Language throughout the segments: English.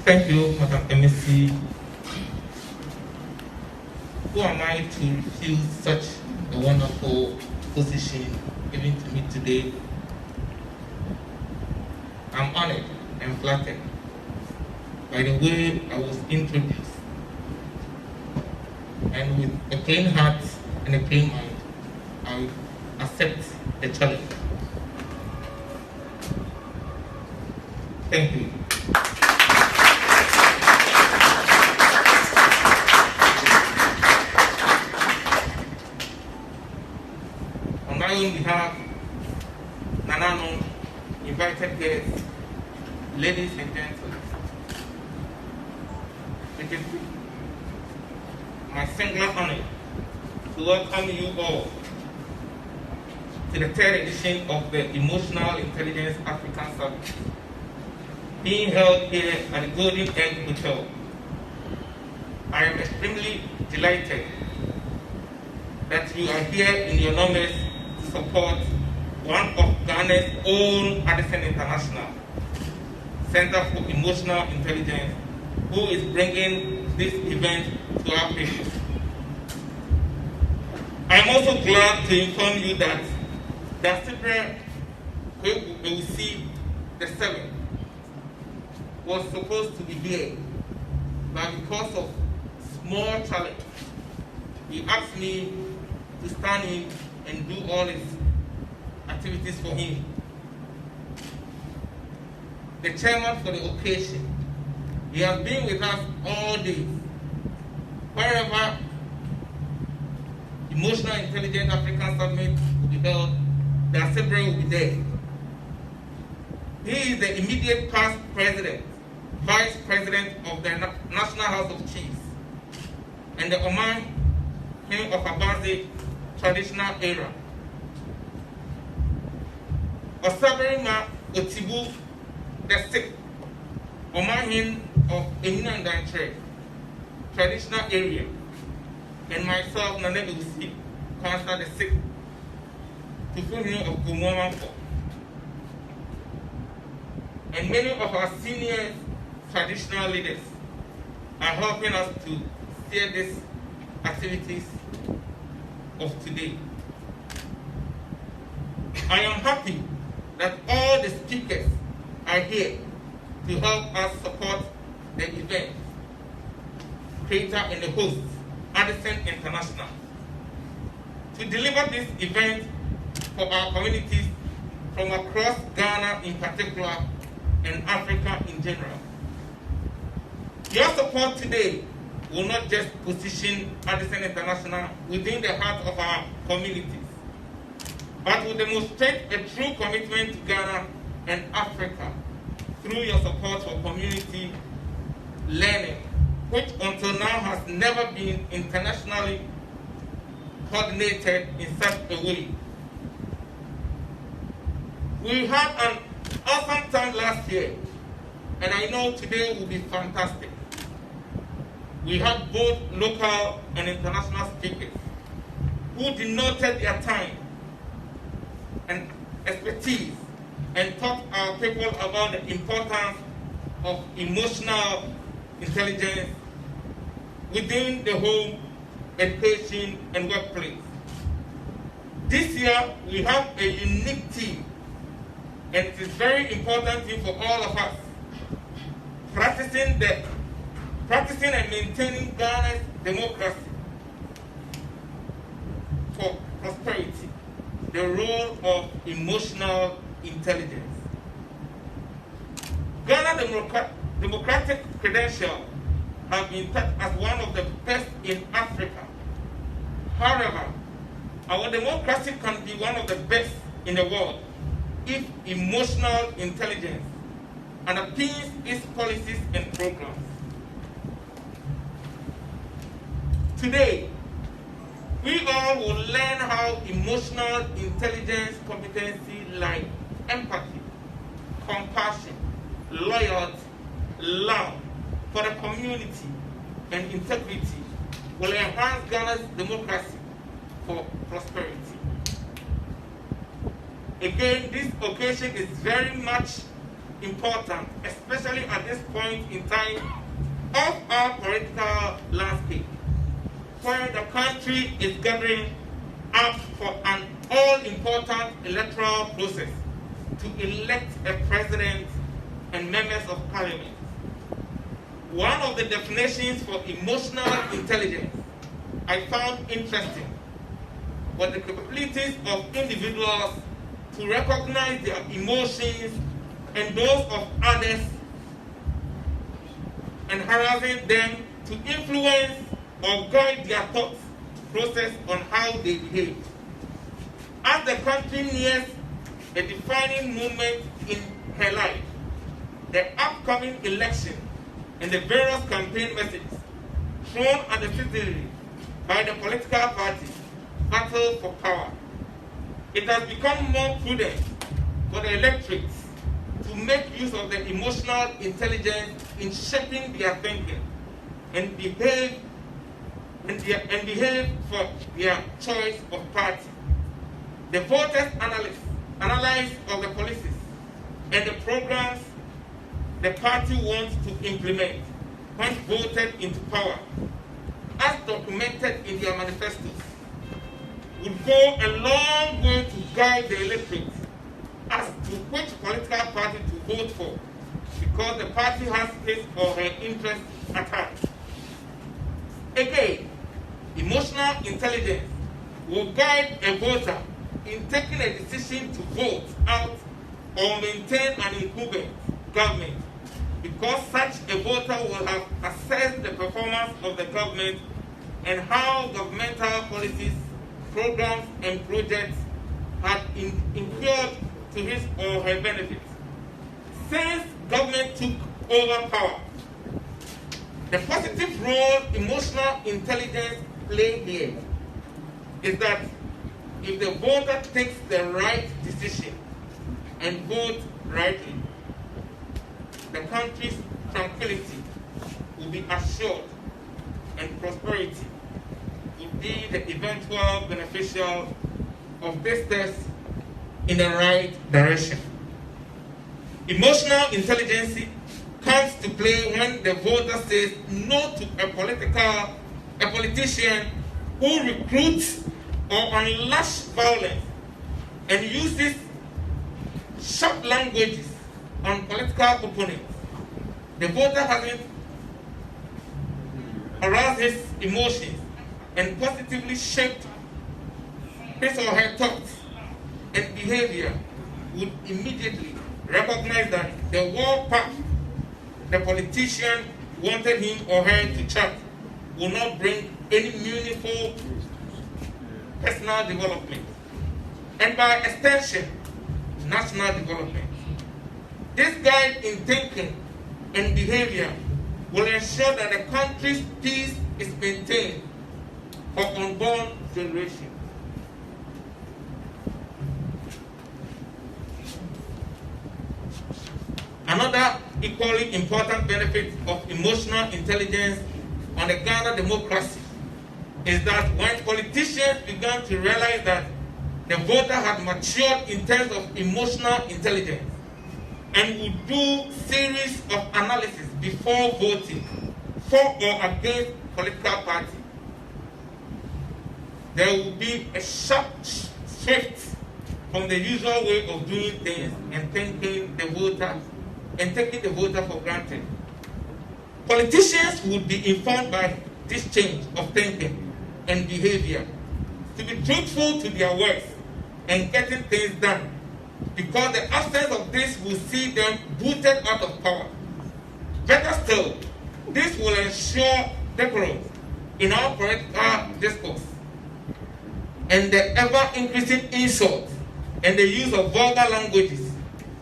Thank you, Madam MSc. Who am I to refuse such a wonderful position given to me today? I'm honored and flattered by the way I was introduced. And with a clean heart and a clean mind, I accept the challenge. Thank you. On my own behalf, Nanano, invited guests, ladies and gentlemen, it is my singular honor to welcome you all to the third edition of the Emotional Intelligence African Summit, being held here at the Golden Egg Hotel. I am extremely delighted that you are here in your numbers to support one of Ghana's own Addison International Center for Emotional Intelligence, who is bringing this event to our people. I am also glad to inform you that the Cyprian Ewusi VI was supposed to be here, but because of small challenge, he asked me to stand in and do all his activities for him. The chairman for the occasion, he has been with us all day. Wherever Emotional Intelligence African Summit will be held, the assembly will be there. He is the immediate past president, vice president of the National House of Chiefs, and the Oman King of Abazi traditional era. Osaberima Otibu VI, Oman King of Ewusi traditional area, and myself, Ewusi Quansa VI, Tuofohene Gomoa Mumford, and many of our senior traditional leaders are helping us to steer these activities of today. I am happy that all the speakers are here to help us support the event, creator and the host, Addison International, to deliver this event for our communities from across Ghana in particular and Africa in general. Your support today will not just position Addison International within the heart of our communities, but will demonstrate a true commitment to Ghana and Africa through your support for community learning, which until now has never been internationally coordinated in such a way. We had an awesome time last year, and I know today will be fantastic. We had both local and international speakers who denoted their time and expertise and taught our people about the importance of emotional intelligence within the home, education, and workplace. This year, we have a unique theme, and it is very important thing for all of us, practicing and maintaining Ghana's democracy for prosperity, the role of emotional intelligence. Ghana's democratic credentials have been touted as one of the best in Africa. However, our democracy can be one of the best in the world if emotional intelligence underpins its policies and programs. Today, we all will learn how emotional intelligence competency like empathy, compassion, loyalty, love for the community, and integrity will enhance Ghana's democracy for prosperity. Again, this occasion is very much important, especially at this point in time of our political landscape, where the country is gathering up for an all-important electoral process to elect a president and members of parliament. One of the definitions for emotional intelligence I found interesting was the capabilities of individuals to recognize their emotions and those of others, and harassing them to influence or guide their thoughts process on how they behave. As the country nears a defining moment in her life, the upcoming election and the various campaign messages thrown at the citizenry by the political parties battle for power, it has become more prudent for the electorates to make use of the emotional intelligence in shaping their thinking and behave for their choice of party. The voters analyze of the policies and the programs the party wants to implement once voted into power, as documented in their manifestos, would go a long way to guide the electorate as to which political party to vote for, because the party has his or her interests at heart. Again, emotional intelligence will guide a voter in taking a decision to vote out or maintain an incumbent government, because such a voter will have assessed the performance of the government and how governmental policies, programs, and projects have incurred to his or her benefit. Since government took over power, the positive role emotional intelligence plays here is that if the voter takes the right decision and votes rightly, the country's tranquility will be assured and prosperity will be the eventual beneficial of this test in the right direction. Emotional intelligence comes to play when the voter says no to a politician who recruits or unleashes violence and uses sharp languages on political opponents. The voter hasn't aroused his emotions and positively shaped his or her thoughts and behavior, would immediately recognize that the war path the politician wanted him or her to chart will not bring any meaningful personal development, and by extension, national development. This guide in thinking and behavior will ensure that the country's peace is maintained for unborn generations. Another equally important benefit of emotional intelligence on the Ghana democracy is that when politicians began to realize that the voter had matured in terms of emotional intelligence and would do series of analysis before voting for or against political party, there will be a sharp shift from the usual way of doing things and taking the voter for granted. Politicians would be informed by this change of thinking and behavior to be truthful to their words and getting things done, because the absence of this will see them booted out of power. Better still, this will ensure decorum in our political discourse, and the ever-increasing insults and the use of vulgar languages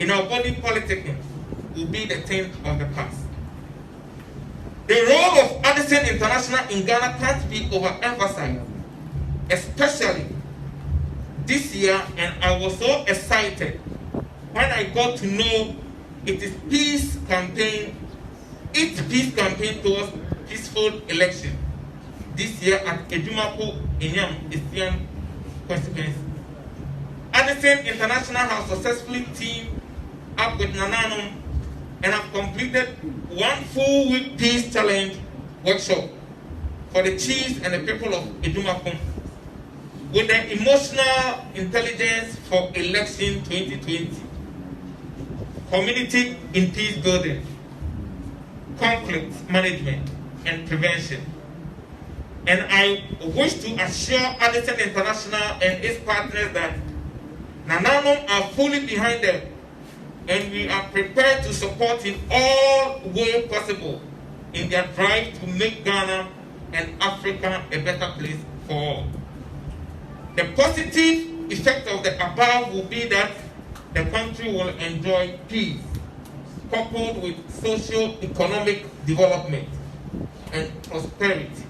in our body politicking will be the thing of the past. The role of Addison International in Ghana can't be overemphasized, especially this year, and I was so excited when I got to know its peace campaign towards peaceful election this year at Edumako Inyam Eastern constituency. Addison International has successfully teamed up with Nananum and have completed one full-week peace challenge workshop for the chiefs and the people of Edumakum with the emotional intelligence for election 2020, community in peace building, conflict management and prevention. And I wish to assure Addison International and its partners that Nananum are fully behind them, and we are prepared to support in all ways possible in their drive to make Ghana and Africa a better place for all. The positive effect of the above will be that the country will enjoy peace, coupled with socio-economic development and prosperity.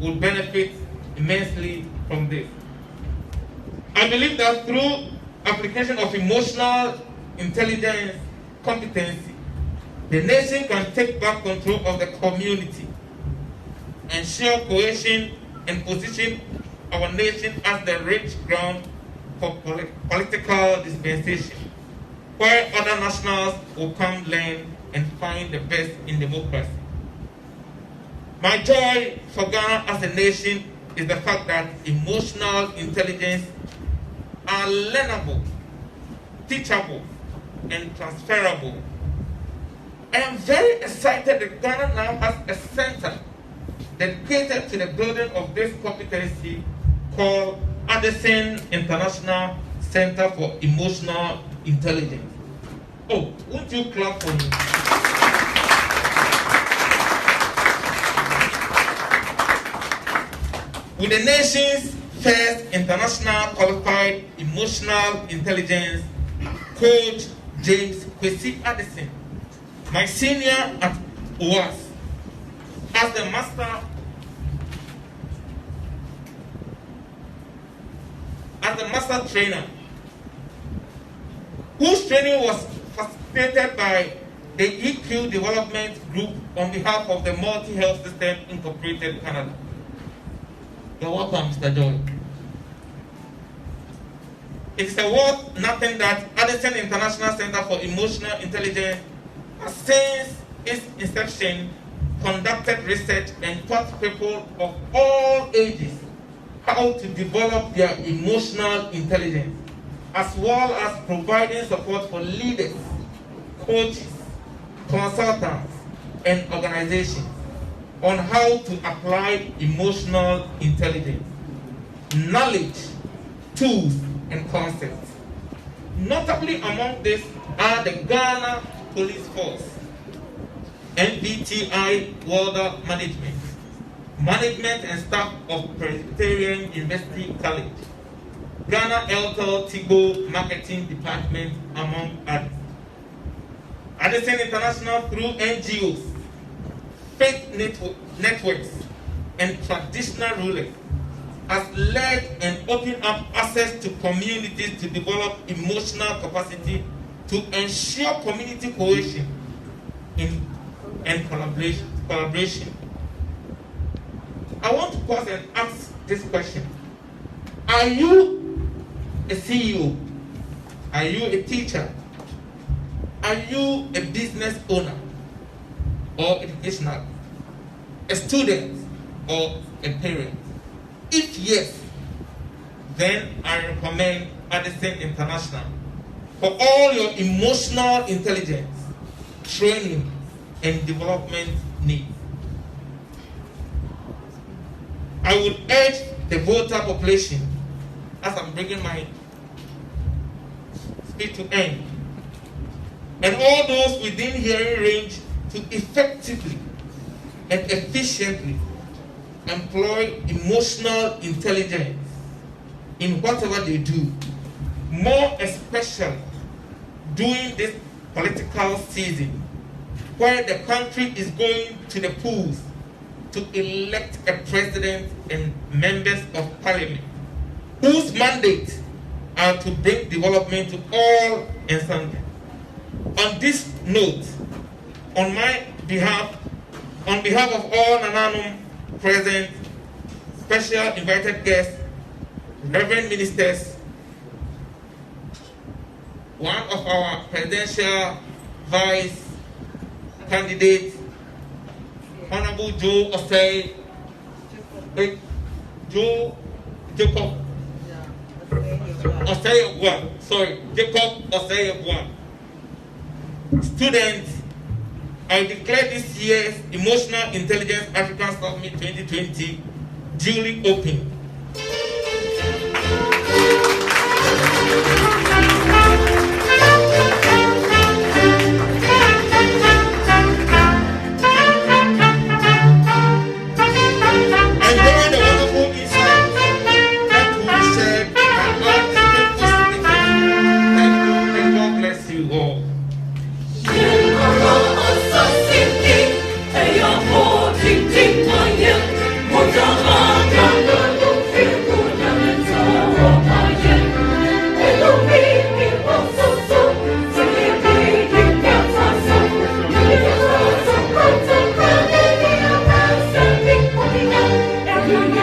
Will benefit immensely from this. I believe that through application of emotional intelligence competency, the nation can take back control of the community, ensure cohesion, and position our nation as the rich ground for political dispensation, where other nationals will come learn and find the best in democracy. My joy for Ghana as a nation is the fact that emotional intelligence are learnable, teachable, and transferable. I am very excited that Ghana now has a center dedicated to the building of this competency called Addison International Center for Emotional Intelligence. Oh, won't you clap for me? With the nation's first international qualified emotional intelligence coach, James Kwesi Addison, my senior at UAS, as the master trainer, whose training was facilitated by the EQ Development Group on behalf of the Multi Health System Incorporated Canada. You're welcome, Mr. Joy. It's a worth nothing that Addison International Center for Emotional Intelligence has since its inception conducted research and taught people of all ages how to develop their emotional intelligence, as well as providing support for leaders, coaches, consultants, and organizations on how to apply emotional intelligence, knowledge, tools, and concepts. Notably among this are the Ghana Police Force, MBTI World Management and Staff of Presbyterian University College, Ghana Eltel Tigo Marketing Department, among others. Addison International through NGOs, faith networks, and traditional rulers has led and opened up access to communities to develop emotional capacity to ensure community cohesion and collaboration. I want to pause and ask this question. Are you a CEO? Are you a teacher? Are you a business owner or educational? A student or a parent? If yes, then I recommend Addison International for all your emotional intelligence, training, and development needs. I would urge the voter population, as I'm bringing my speech to end, and all those within hearing range to effectively and efficiently employ emotional intelligence in whatever they do, more especially during this political season where the country is going to the polls to elect a president and members of parliament whose mandate are to bring development to all and sundry. On this note, on behalf of all Nananum present, special invited guests, reverend ministers, one of our presidential Vice Candidate Honorable Joe Osei, Joe Jacob Osei, sorry, Jacob Osei. Students, I declare this year's Emotional Intelligence African Summit 2020 duly open. Every